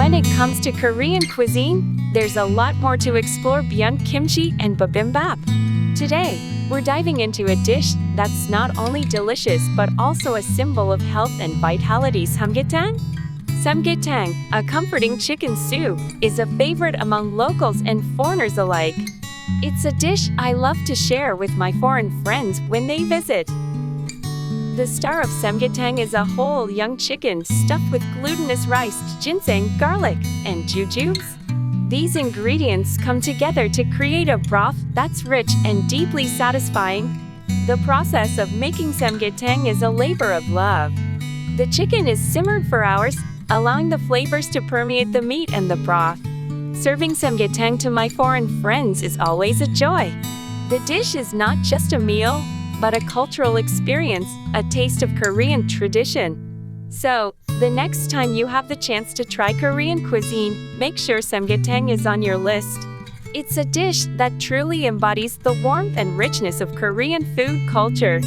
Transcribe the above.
When it comes to Korean cuisine, there's a lot more to explore beyond kimchi and bibimbap. Today, we're diving into a dish that's not only delicious but also a symbol of health and vitality. Samgyetang? Samgyetang, a comforting chicken soup, is a favorite among locals and foreigners alike. It's a dish I love to share with my foreign friends when they visit. The star of Samgyetang is a whole young chicken stuffed with glutinous rice, ginseng, garlic, and jujubes. These ingredients come together to create a broth that's rich and deeply satisfying. The process of making Samgyetang is a labor of love. The chicken is simmered for hours, allowing the flavors to permeate the meat and the broth. Serving Samgyetang to my foreign friends is always a joy. The dish is not just a meal, but a cultural experience, a taste of Korean tradition. So, the next time you have the chance to try Korean cuisine, make sure Samgyetang is on your list. It's a dish that truly embodies the warmth and richness of Korean food culture.